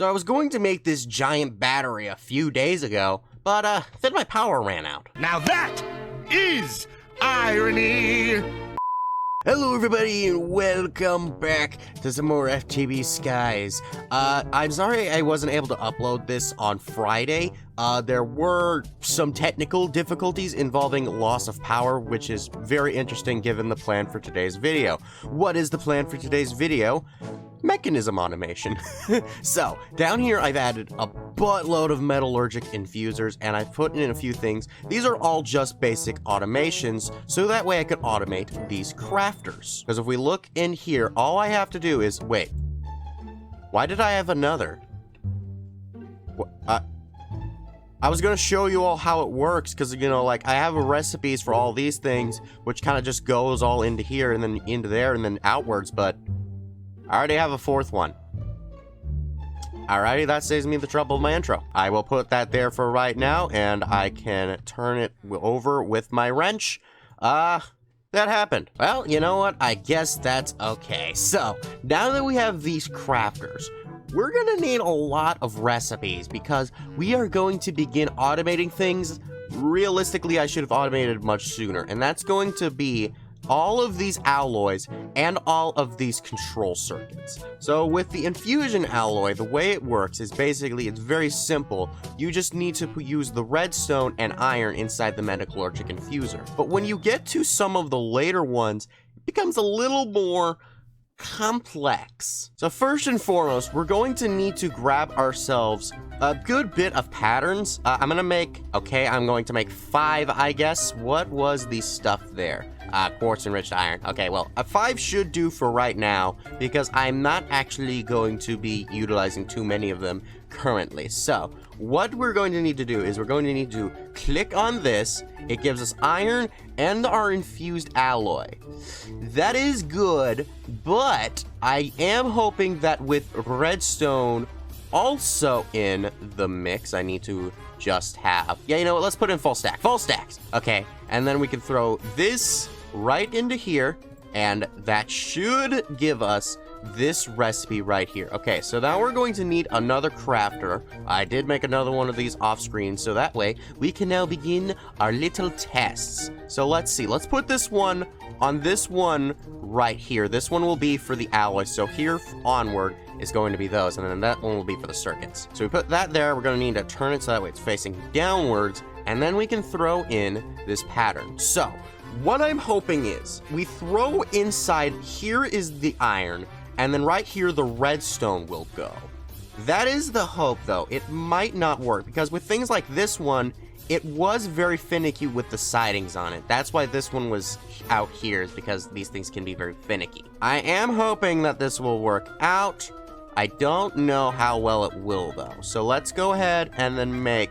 So I was going to make this giant battery a few days ago, but then my power ran out. Now that is irony! Hello everybody and welcome back to some more FTB Skies. I'm sorry I wasn't able to upload this on Friday. There were some technical difficulties involving loss of power, which is very interesting given the plan for today's video. What is the plan for today's video? Mechanism automation. So, down here I've added a buttload of metallurgic infusers and I've put in a few things. These are all just basic automations, so that way I could automate these crafters. Because if we look in here, all I have to do is, wait, why did I have another? I was gonna show you all how it works, because, you know, like, I have recipes for all these things, which kind of just goes all into here and then into there and then outwards, but I already have a fourth one. Alrighty, that saves me the trouble of my intro. I will put that there for right now, and I can turn it over with my wrench. That happened. Well, you know what? I guess that's okay. So, now that we have these crafters, we're gonna need a lot of recipes, because we are going to begin automating things. Realistically, I should have automated much sooner, and that's going to be all of these alloys and all of these control circuits. So with the infusion alloy, the way it works is basically, it's very simple. You just need to use the redstone and iron inside the metallurgic infuser. But when you get to some of the later ones, it becomes a little more complex. So first and foremost, we're going to need to grab ourselves a good bit of patterns. I'm going to make 5, I guess. What was the stuff there? Quartz enriched iron. Okay, well, a 5 should do for right now, because I'm not actually going to be utilizing too many of them currently. So, what we're going to need to do is we're going to need to click on this. It gives us iron and our infused alloy. That is good, but I am hoping that with redstone also in the mix, I need to just have, yeah, you know what, let's put in full stacks. Okay, and then we can throw this right into here, and that should give us this recipe right here. Okay, so now we're going to need another crafter. I did make another one of these off screen, so that way we can now begin our little tests. So let's see, let's put this one on this one right here. This one will be for the alloy, so here onward is going to be those, and then that one will be for the circuits. So we put that there. We're going to need to turn it so that way it's facing downwards, and then we can throw in this pattern. So what I'm hoping is we throw inside, here is the iron, and then right here the redstone will go. That is the hope, though. It might not work, because with things like this one, it was very finicky with the sidings on it. That's why this one was out here, is because these things can be very finicky. I am hoping that this will work out. I don't know how well it will, though. So let's go ahead and then make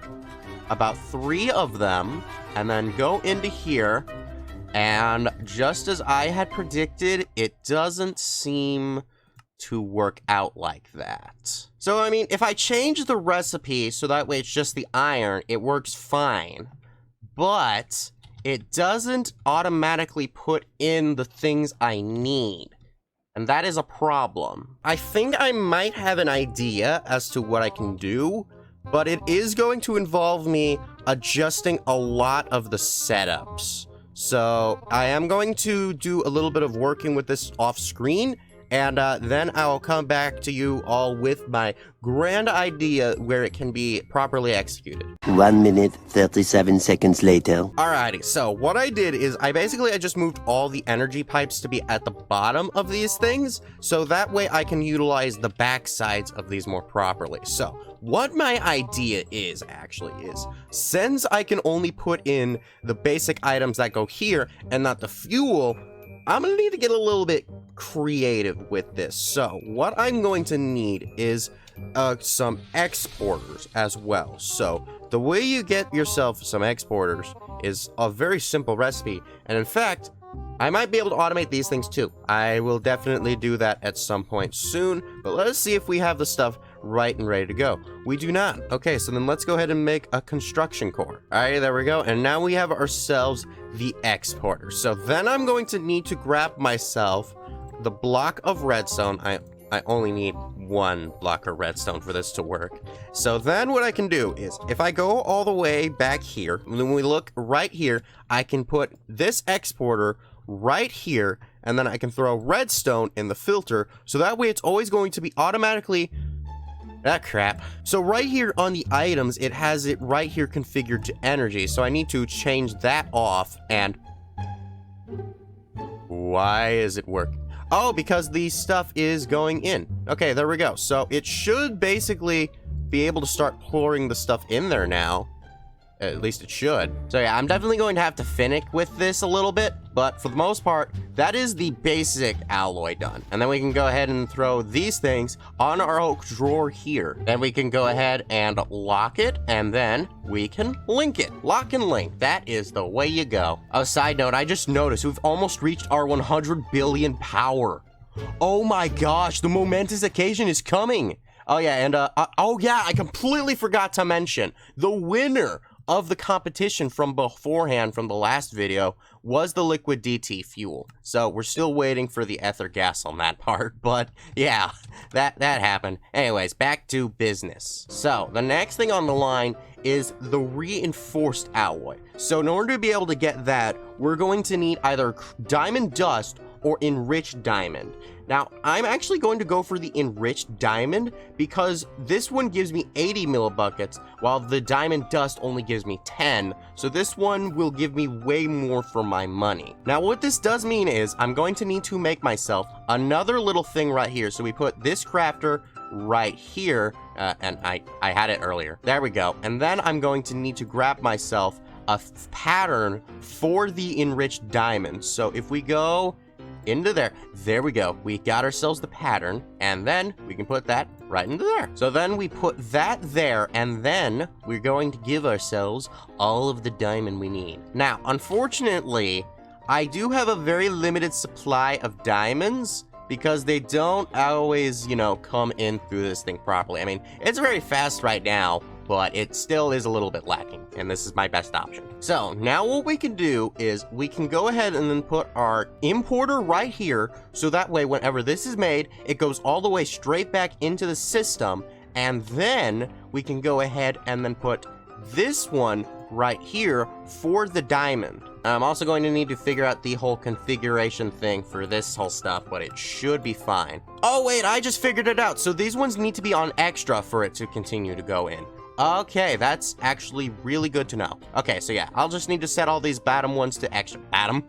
about 3 of them, and then go into here. And just as I had predicted, it doesn't seem to work out like that. So, I mean, if I change the recipe so that way it's just the iron, it works fine. But it doesn't automatically put in the things I need. And that is a problem. I think I might have an idea as to what I can do, but it is going to involve me adjusting a lot of the setups. So I am going to do a little bit of working with this off screen, and then I'll come back to you all with my grand idea where it can be properly executed. 1 minute, 37 seconds later. Alrighty, so what I did is I just moved all the energy pipes to be at the bottom of these things, so that way I can utilize the back sides of these more properly. So what my idea is, since I can only put in the basic items that go here and not the fuel, I'm gonna need to get a little bit creative with this. So what I'm going to need is some exporters as well. So the way you get yourself some exporters is a very simple recipe, and in fact, I might be able to automate these things too. I will definitely do that at some point soon, but let's see if we have the stuff right and ready to go. We do not. Okay, so then let's go ahead and make a construction core. Alright, there we go, and now we have ourselves the exporter. So then I'm going to need to grab myself the block of redstone. I only need 1 block of redstone for this to work. So then what I can do is, if I go all the way back here, when we look right here, I can put this exporter right here, and then I can throw redstone in the filter, so that way it's always going to be automatically... Ah, crap. So right here on the items, it has it right here configured to energy, so I need to change that off, and... Why is it working? Oh, because the stuff is going in. Okay, there we go. So it should basically be able to start pouring the stuff in there now. At least it should. So yeah, I'm definitely going to have to finick with this a little bit, but for the most part, that is the basic alloy done. And then we can go ahead and throw these things on our oak drawer here. Then we can go ahead and lock it, and then we can link it. Lock and link, that is the way you go. A side note, I just noticed we've almost reached our 100 billion power. Oh my gosh, the momentous occasion is coming. Oh yeah, and oh yeah, I completely forgot to mention, the winner of the competition from beforehand from the last video was the liquid DT fuel. So we're still waiting for the ether gas on that part, but yeah, that happened. Anyways, back to business. So the next thing on the line is the reinforced alloy. So in order to be able to get that, we're going to need either diamond dust or enriched diamond. Now, I'm actually going to go for the enriched diamond because this one gives me 80 millibuckets, while the diamond dust only gives me 10, so this one will give me way more for my money. Now, what this does mean is I'm going to need to make myself another little thing right here. So we put this crafter right here, and I had it earlier. There we go. And then I'm going to need to grab myself a pattern for the enriched diamond. So if we go into there we go. We got ourselves the pattern, and then we can put that right into there. So then we put that there, and then we're going to give ourselves all of the diamond we need. Now, unfortunately, I do have a very limited supply of diamonds because they don't always, you know, come in through this thing properly. I mean, it's very fast right now, but it still is a little bit lacking, and this is my best option. So now what we can do is we can go ahead and then put our importer right here, so that way whenever this is made, it goes all the way straight back into the system, and then we can go ahead and then put this one right here for the diamond. I'm also going to need to figure out the whole configuration thing for this whole stuff, but it should be fine. Oh wait, I just figured it out. So these ones need to be on extra for it to continue to go in. Okay, that's actually really good to know. Okay, so yeah, I'll just need to set all these bottom ones to extra. Bottom?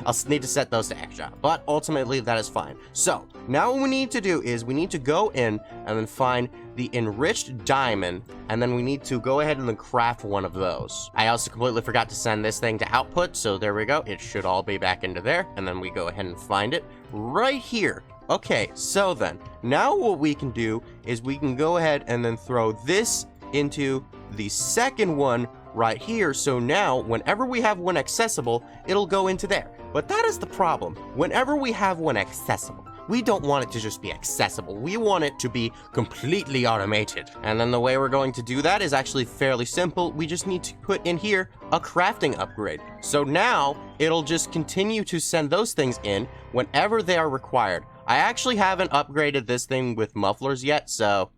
I'll need to set those to extra, but ultimately that is fine. So now what we need to do is we need to go in and then find the enriched diamond, and then we need to go ahead and then craft one of those. I also completely forgot to send this thing to output, so there we go. It should all be back into there, and then we go ahead and find it right here. Okay, so then, now what we can do is we can go ahead and then throw this into the second one right here, so now whenever we have one accessible, it'll go into there. But that is the problem. Whenever we have one accessible, we don't want it to just be accessible. We want it to be completely automated. And then the way we're going to do that is actually fairly simple. We just need to put in here a crafting upgrade. So now it'll just continue to send those things in whenever they are required. I actually haven't upgraded this thing with mufflers yet, so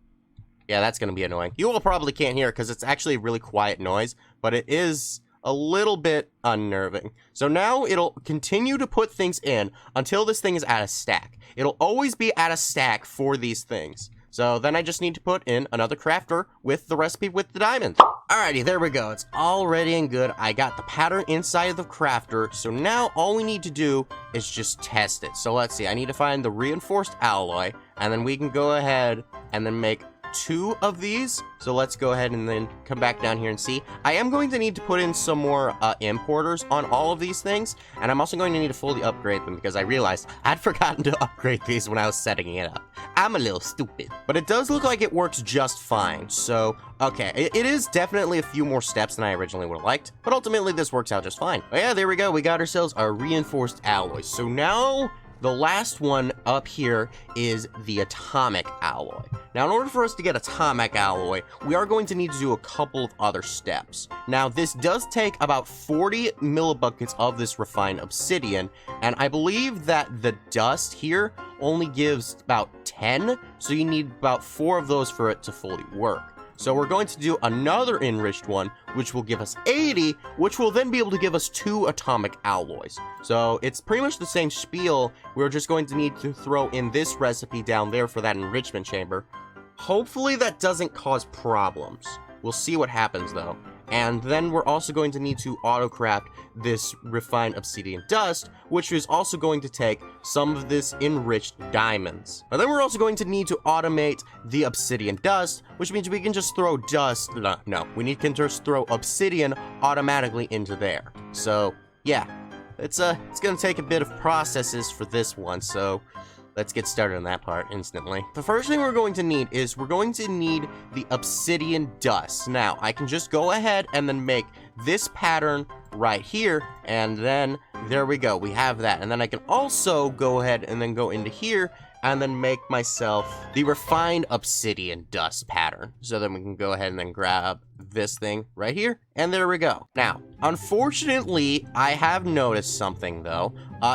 yeah, that's going to be annoying. You all probably can't hear because it's actually a really quiet noise, but it is a little bit unnerving. So now it'll continue to put things in until this thing is at a stack. It'll always be at a stack for these things. So then I just need to put in another crafter with the recipe with the diamonds. Alrighty, there we go. It's all ready and good. I got the pattern inside of the crafter. So now all we need to do is just test it. So let's see. I need to find the reinforced alloy, and then we can go ahead and then make 2 of these. So let's go ahead and then come back down here and see. I am going to need to put in some more importers on all of these things, and I'm also going to need to fully upgrade them because I realized I'd forgotten to upgrade these when I was setting it up. I'm a little stupid, but it does look like it works just fine. So okay, it is definitely a few more steps than I originally would have liked, but ultimately this works out just fine. But yeah, there we go. We got ourselves our reinforced alloy. So now the last one up here is the atomic alloy. Now, in order for us to get atomic alloy, we are going to need to do a couple of other steps. Now, this does take about 40 millibuckets of this refined obsidian, and I believe that the dust here only gives about 10, so you need about 4 of those for it to fully work. So we're going to do another enriched one, which will give us 80, which will then be able to give us 2 atomic alloys. So it's pretty much the same spiel. We're just going to need to throw in this recipe down there for that enrichment chamber. Hopefully that doesn't cause problems. We'll see what happens though. And then we're also going to need to auto-craft this refined obsidian dust, which is also going to take some of this enriched diamonds. And then we're also going to need to automate the obsidian dust, which means we can just throw dust. No, we can just throw obsidian automatically into there. So yeah, it's going to take a bit of processes for this one. So let's get started on that part instantly. The first thing we're going to need is we're going to need the obsidian dust. Now, I can just go ahead and then make this pattern right here, and then there we go. We have that. And then I can also go ahead and then go into here and then make myself the refined obsidian dust pattern. So then we can go ahead and then grab this thing right here, and there we go. Now, unfortunately, I have noticed something though.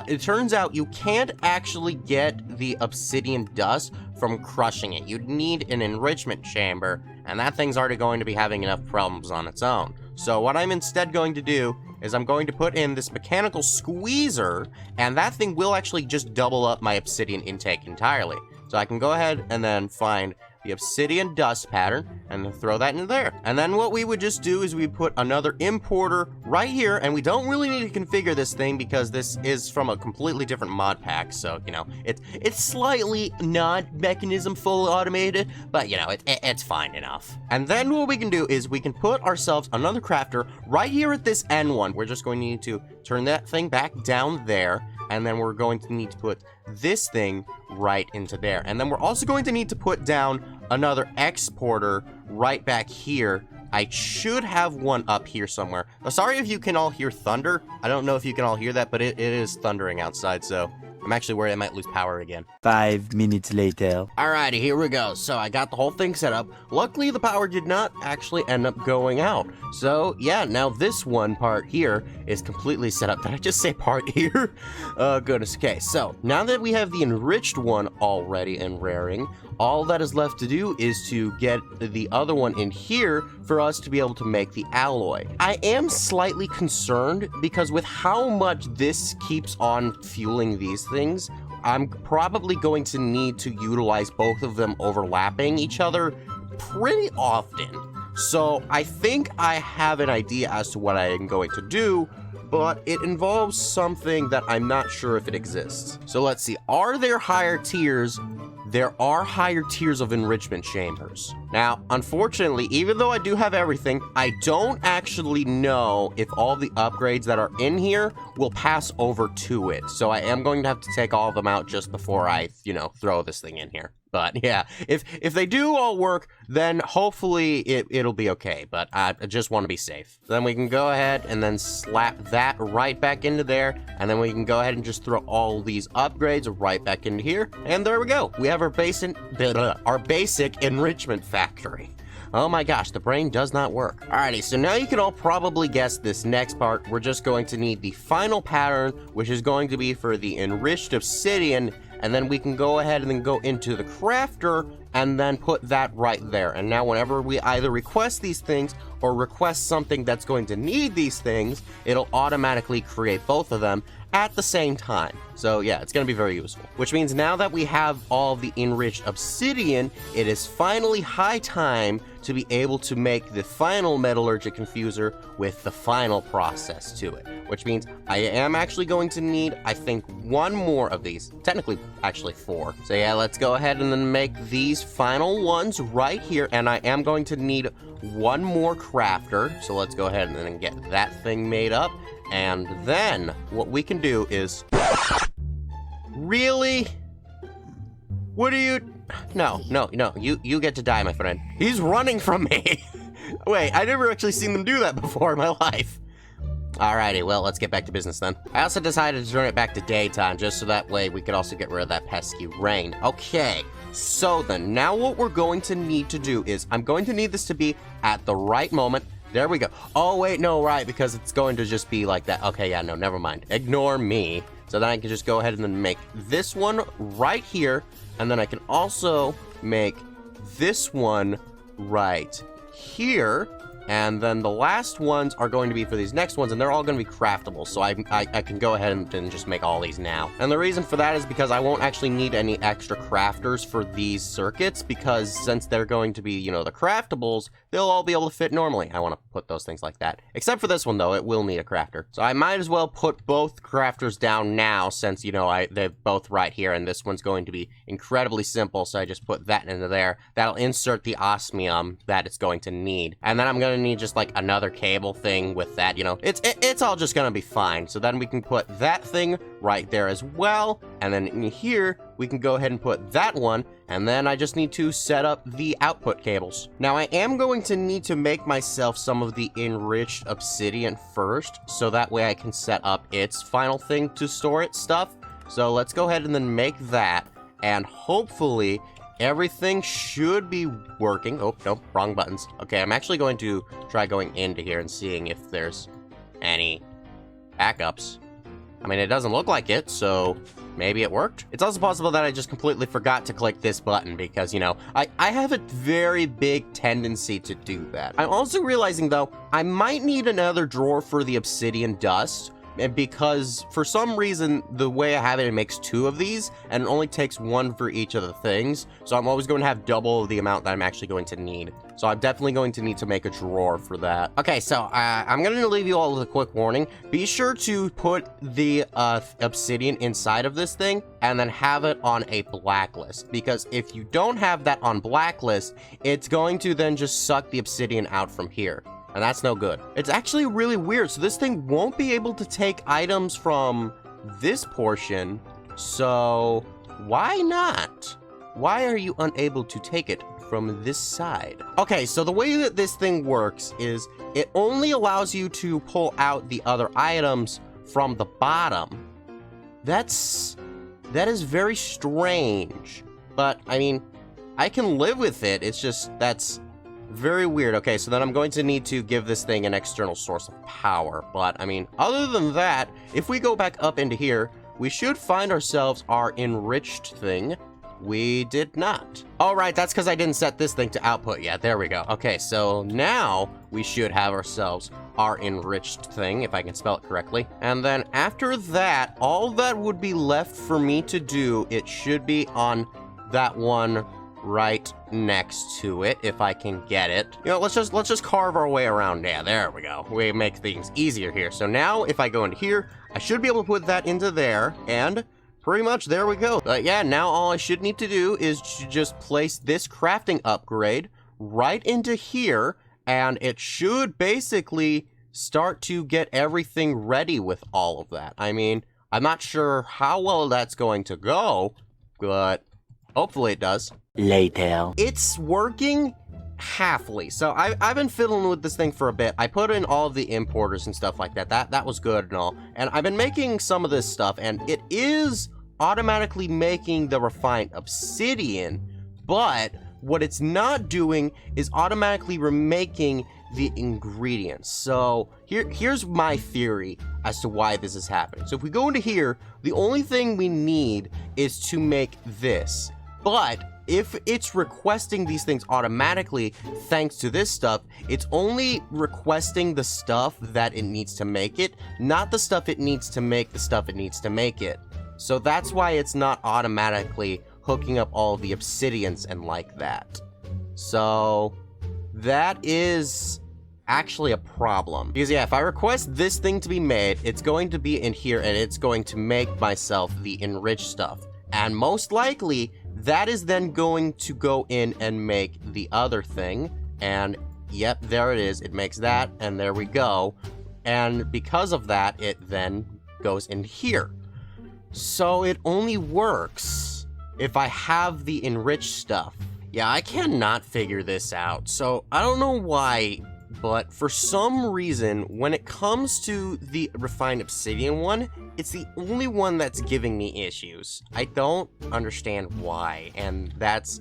It turns out you can't actually get the obsidian dust from crushing it. You'd need an enrichment chamber, and that thing's already going to be having enough problems on its own. So what I'm instead going to do is I'm going to put in this mechanical squeezer, and that thing will actually just double up my obsidian intake entirely. So I can go ahead and then find the obsidian dust pattern and then throw that in there. And then what we would just do is we put another importer right here, and we don't really need to configure this thing because this is from a completely different mod pack. So, you know, it's slightly not Mekanism fully automated, but you know, it's fine enough. And then what we can do is we can put ourselves another crafter right here at this end one. We're just going to need to turn that thing back down there, and then we're going to need to put this thing right into there. And then we're also going to need to put down another exporter right back here. I should have one up here somewhere. Sorry if you can all hear thunder. I don't know if you can all hear that, but it is thundering outside, so I'm actually worried I might lose power again. 5 minutes later. Alrighty, here we go. So I got the whole thing set up. Luckily, the power did not actually end up going out. So yeah, now this one part here is completely set up. Did I just say part here? Oh, goodness. Okay, so now that we have the enriched one already and raring, all that is left to do is to get the other one in here for us to be able to make the alloy. I am slightly concerned because with how much this keeps on fueling these things, I'm probably going to need to utilize both of them overlapping each other pretty often. So I think I have an idea as to what I am going to do, but it involves something that I'm not sure if it exists. So let's see, are there higher tiers? There are higher tiers of enrichment chambers. Now, unfortunately, even though I do have everything, I don't actually know if all the upgrades that are in here will pass over to it. So I am going to have to take all of them out just before I, you know, throw this thing in here. But yeah, if they do all work, then hopefully it'll be okay. But I just want to be safe. Then we can go ahead and then slap that right back into there. And then we can go ahead and just throw all these upgrades right back into here. And there we go. We have our basic enrichment factory. Oh my gosh, the brain does not work. Alrighty, so now you can all probably guess this next part. We're just going to need the final pattern, which is going to be for the enriched obsidian, and then we can go ahead and then go into the crafter and then put that right there. And now whenever we either request these things or request something that's going to need these things, it'll automatically create both of them at the same time. So yeah, it's going to be very useful. Which means now that we have all the enriched obsidian, it is finally high time to be able to make the final metallurgic infuser with the final process to it. Which means I am actually going to need, I think, one more of these. Technically, actually 4. So yeah, let's go ahead and then make these final ones right here. And I am going to need one more crafter. So let's go ahead and then get that thing made up. And then what we can do is... Really? What are you... No, you get to die, my friend. He's running from me. Wait, I never actually seen them do that before in my life. Alrighty, well, let's get back to business then. I also decided to turn it back to daytime, just so that way we could also get rid of that pesky rain. Okay, so then, now what we're going to need to do is, I'm going to need this to be at the right moment. There we go. Oh, wait, no, right, because it's going to just be like that. Okay, yeah, no, never mind. Ignore me. So then I can just go ahead and then make this one right here, and then I can also make this one right here. And then the last ones are going to be for these next ones, and they're all going to be craftable, so I can go ahead and just make all these now. And the reason for that is because I won't actually need any extra crafters for these circuits, because since they're going to be, you know, the craftables, they'll all be able to fit normally. I want to put those things like that. Except for this one, though, it will need a crafter. So I might as well put both crafters down now, since, you know, they're both right here, and this one's going to be incredibly simple, so I just put that into there. That'll insert the osmium that it's going to need. And then I'm going to need just like another cable thing with that, you know, it's all just gonna be fine. So then we can put that thing right there as well, and then in here we can go ahead and put that one, and then I just need to set up the output cables. Now I am going to need to make myself some of the enriched obsidian first, so that way I can set up its final thing to store its stuff. So let's go ahead and then make that, and hopefully everything should be working. Oh, nope, wrong buttons. Okay, I'm actually going to try going into here and seeing if there's any backups. I mean, it doesn't look like it, so maybe it worked. It's also possible that I just completely forgot to click this button because, you know, I have a very big tendency to do that. I'm also realizing, though, I might need another drawer for the obsidian dust, and because for some reason the way I have it, it makes 2 of these and it only takes 1 for each of the things, so I'm always going to have double the amount that I'm actually going to need. So I'm definitely going to need to make a drawer for that. Okay, so I'm going to leave you all with a quick warning. Be sure to put the obsidian inside of this thing and then have it on a blacklist, because if you don't have that on blacklist, it's going to then just suck the obsidian out from here. And that's no good. It's actually really weird. So this thing won't be able to take items from this portion. So why not? Why are you unable to take it from this side? Okay, so the way that this thing works is it only allows you to pull out the other items from the bottom. That is very strange. But I mean, I can live with it. It's just that's very weird. Okay, so then I'm going to need to give this thing an external source of power. But, I mean, other than that, if we go back up into here, we should find ourselves our enriched thing. We did not. All right, that's because I didn't set this thing to output yet. There we go. Okay, so now we should have ourselves our enriched thing, if I can spell it correctly. And then after that, all that would be left for me to do, it should be on that one right next to it, if I can get it. You know, let's just carve our way around. Yeah, there we go. We make things easier here. So now if I go into here, I should be able to put that into there, and pretty much there we go. But yeah, now all I should need to do is to just place this crafting upgrade right into here, and it should basically start to get everything ready with all of that. I mean, I'm not sure how well that's going to go, but hopefully it does. Later. It's working halfly. So I've been fiddling with this thing for a bit. I put in all of the importers and stuff like that. That was good and all. And I've been making some of this stuff, and it is automatically making the refined obsidian, but what it's not doing is automatically remaking the ingredients. So here's my theory as to why this is happening. So if we go into here, the only thing we need is to make this. But if it's requesting these things automatically thanks to this stuff, it's only requesting the stuff that it needs to make it, not the stuff it needs to make the stuff it needs to make it. So that's why it's not automatically hooking up all the obsidians and like that. So that is actually a problem. Because yeah, if I request this thing to be made, it's going to be in here and it's going to make myself the enriched stuff. And most likely, that is then going to go in and make the other thing. And yep, there it is. It makes that, and there we go. And because of that, it then goes in here. So it only works if I have the enriched stuff. Yeah, I cannot figure this out. So I don't know why but for some reason, when it comes to the refined obsidian one, it's the only one that's giving me issues. I don't understand why, and that's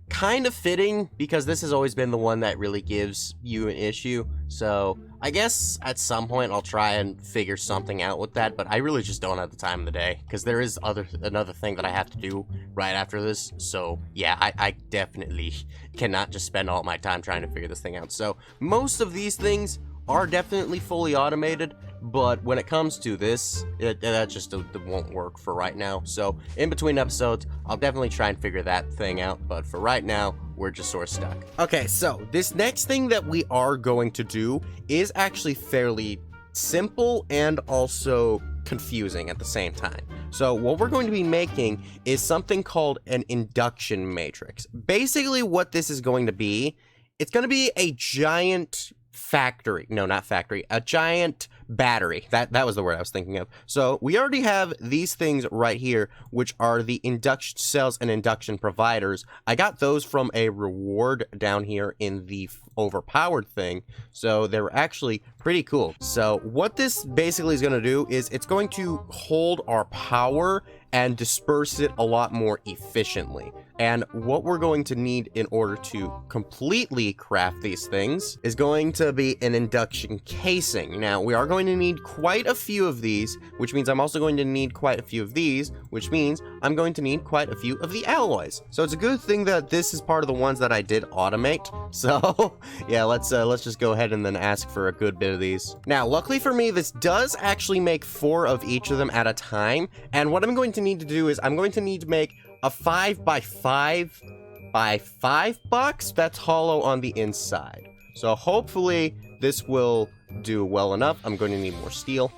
kind of fitting because this has always been the one that really gives you an issue. So I guess at some point I'll try and figure something out with that, but I really just don't have the time of the day because there is another thing that I have to do right after this. So yeah, I definitely cannot just spend all my time trying to figure this thing out. So most of these things are definitely fully automated, but when it comes to this, that just won't work for right now. So in between episodes, I'll definitely try and figure that thing out, but for right now, we're just sort of stuck. Okay, so this next thing that we are going to do is actually fairly simple and also confusing at the same time. So what we're going to be making is something called an induction matrix. Basically what this is going to be, it's going to be a giant factory. No, not factory. A giant battery. That was the word I was thinking of. So we already have these things right here, which are the induction cells and induction providers. I got those from a reward down here in the overpowered thing. So they're actually pretty cool. So what this basically is going to do is it's going to hold our power and disperse it a lot more efficiently. And what we're going to need in order to completely craft these things is going to be an induction casing. Now, we are going to need quite a few of these, which means I'm also going to need quite a few of these, which means I'm going to need quite a few of the alloys. So it's a good thing that this is part of the ones that I did automate. So yeah, let's just go ahead and then ask for a good bit of these. Now, luckily for me, this does actually make 4 of each of them at a time. And what I'm going to need to do is I'm going to need to make a 5x5 box that's hollow on the inside. So hopefully this will do well enough. I'm going to need more steel.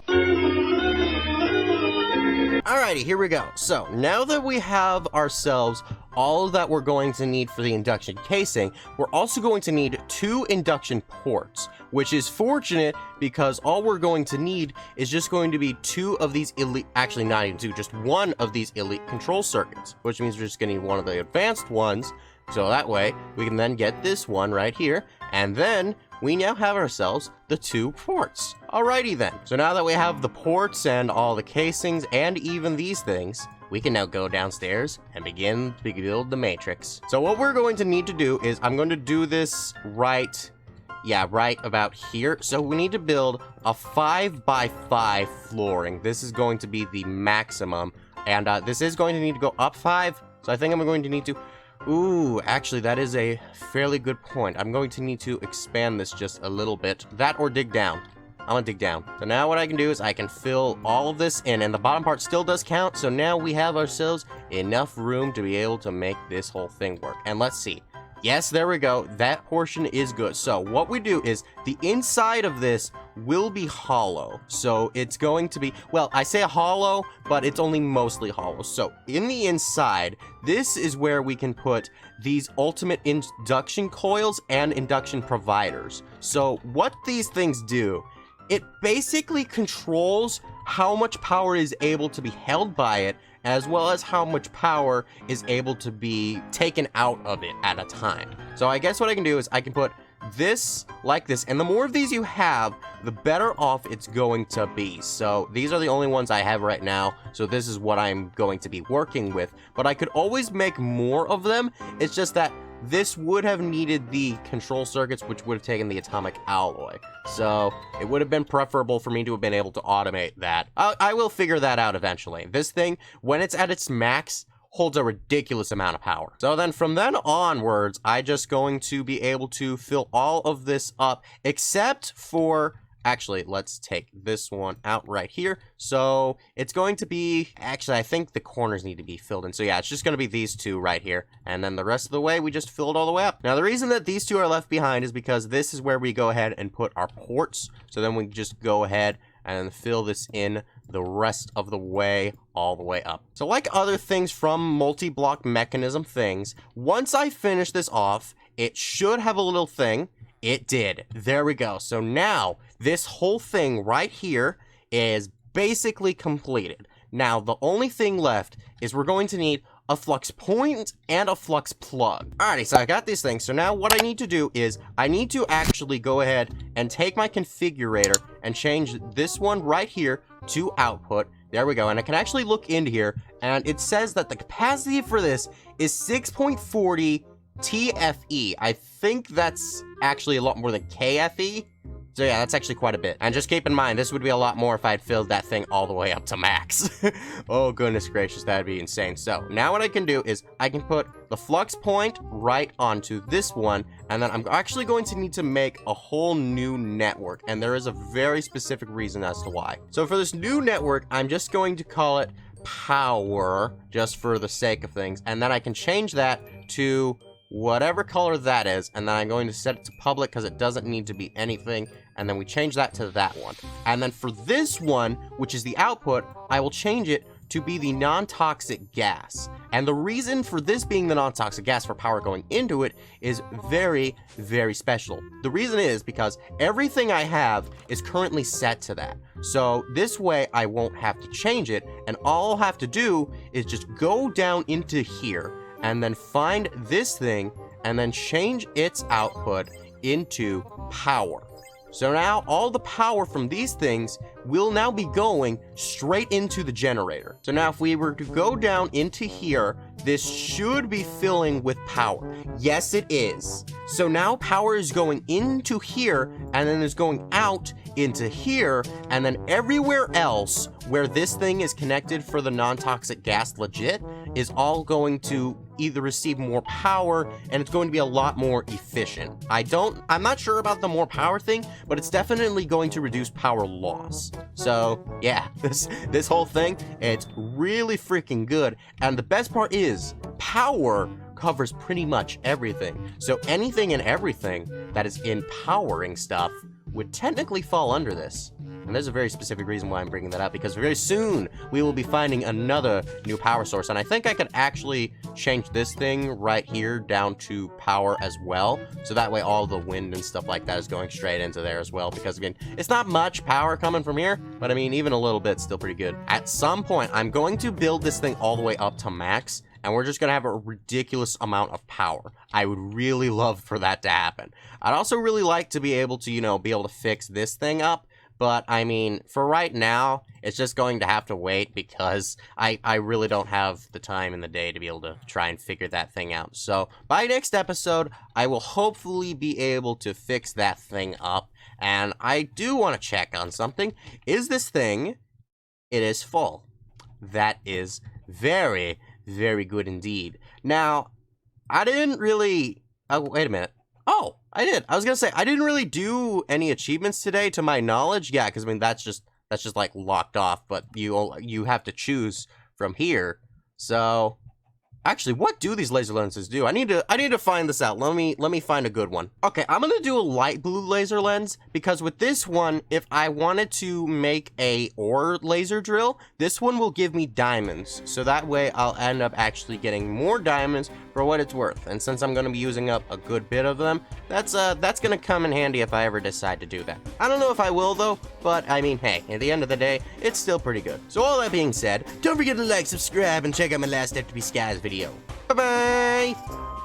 Alrighty, here we go. So now that we have ourselves all that we're going to need for the induction casing, we're also going to need 2 induction ports, which is fortunate because all we're going to need is just going to be 2 of these elite, actually not even 2, just 1 of these elite control circuits, which means we're just going to need one of the advanced ones. So that way we can then get this one right here, and then we now have ourselves the 2 ports. Alrighty then. So now that we have the ports and all the casings and even these things, we can now go downstairs and begin to build the matrix. So what we're going to need to do is I'm going to do this right about here. So we need to build a 5x5 flooring. This is going to be the maximum, and this is going to need to go up 5. So I think I'm going to need to... Ooh, actually, that is a fairly good point. I'm going to need to expand this just a little bit. That or dig down. I'm gonna dig down. So now what I can do is I can fill all of this in, and the bottom part still does count, so now we have ourselves enough room to be able to make this whole thing work. And let's see. Yes, there we go. That portion is good. So what we do is the inside of this will be hollow. So it's going to be, well, I say hollow, but it's only mostly hollow. So in the inside, this is where we can put these ultimate induction coils and induction providers. So what these things do, it basically controls how much power is able to be held by it, as well as how much power is able to be taken out of it at a time. So I guess what I can do is I can put this like this, and the more of these you have, the better off it's going to be. So these are the only ones I have right now, so this is what I'm going to be working with. But I could always make more of them. It's just that this would have needed the control circuits, which would have taken the atomic alloy. So it would have been preferable for me to have been able to automate that. I will figure that out eventually. This thing, when it's at its max, holds a ridiculous amount of power. So then from then onwards, I just going to be able to fill all of this up, except for... Actually, let's take this one out right here. So it's going to be, actually, I think the corners need to be filled in. So yeah, it's just going to be these 2 right here. And then the rest of the way, we just fill it all the way up. Now, the reason that these 2 are left behind is because this is where we go ahead and put our ports. So then we just go ahead and fill this in the rest of the way, all the way up. So like other things from multi-block mechanism things, once I finish this off, it should have a little thing. It did. There we go. So now this whole thing right here is basically completed. Now the only thing left is we're going to need a flux point, and a flux plug. Alrighty, so I got these things. So now what I need to do is I need to actually go ahead and take my configurator and change this one right here to output. There we go. And I can actually look into here, and it says that the capacity for this is 6.40 TFE. I think that's actually a lot more than KFE. So yeah, that's actually quite a bit. And just keep in mind, this would be a lot more if I had filled that thing all the way up to max. Oh, goodness gracious, that'd be insane. So now what I can do is I can put the flux point right onto this one, and then I'm actually going to need to make a whole new network, and there is a very specific reason as to why. So for this new network, I'm just going to call it power, just for the sake of things, and then I can change that to whatever color that is, and then I'm going to set it to public because it doesn't need to be anything, and then we change that to that one. And then for this one, which is the output, I will change it to be the non-toxic gas. And the reason for this being the non-toxic gas for power going into it is very, very special. The reason is because everything I have is currently set to that. So this way I won't have to change it, and all I'll have to do is just go down into here and then find this thing and then change its output into power. So now all the power from these things will now be going straight into the generator. So now if we were to go down into here, this should be filling with power. Yes, it is. So now power is going into here, and then is going out into here, and then everywhere else where this thing is connected for the non-toxic gas legit is all going to either receive more power, and it's going to be a lot more efficient. I'm not sure about the more power thing, but it's definitely going to reduce power loss. So yeah, this whole thing, it's really freaking good. And the best part is power covers pretty much everything. So anything and everything that is empowering stuff would technically fall under this. And there's a very specific reason why I'm bringing that up, because very soon we will be finding another new power source. And I think I could actually change this thing right here down to power as well. So that way all the wind and stuff like that is going straight into there as well. Because again, it's not much power coming from here, but I mean, even a little bit's still pretty good. At some point, I'm going to build this thing all the way up to max, and we're just going to have a ridiculous amount of power. I would really love for that to happen. I'd also really like to be able to, be able to fix this thing up. But, I mean, for right now, it's just going to have to wait because I really don't have the time in the day to be able to try and figure that thing out. So, by next episode, I will hopefully be able to fix that thing up. And I do want to check on something. Is this thing, it is full. That is very, very good indeed. Now, I didn't really... Oh, wait a minute. Oh, I did. I was gonna say, I didn't really do any achievements today, to my knowledge. Yeah, because, I mean, that's just, like, locked off, but you have to choose from here. So, actually, what do these laser lenses do? I need to find this out. Let me find a good one. Okay, I'm gonna do a light blue laser lens, because with this one, if I wanted to make a ore laser drill, this one will give me diamonds. So that way, I'll end up actually getting more diamonds for what it's worth. And since I'm gonna be using up a good bit of them, that's gonna come in handy if I ever decide to do that. I don't know if I will though, but I mean, hey, at the end of the day, it's still pretty good. So all that being said, don't forget to like, subscribe, and check out my last FTB Skies video. Bye-bye!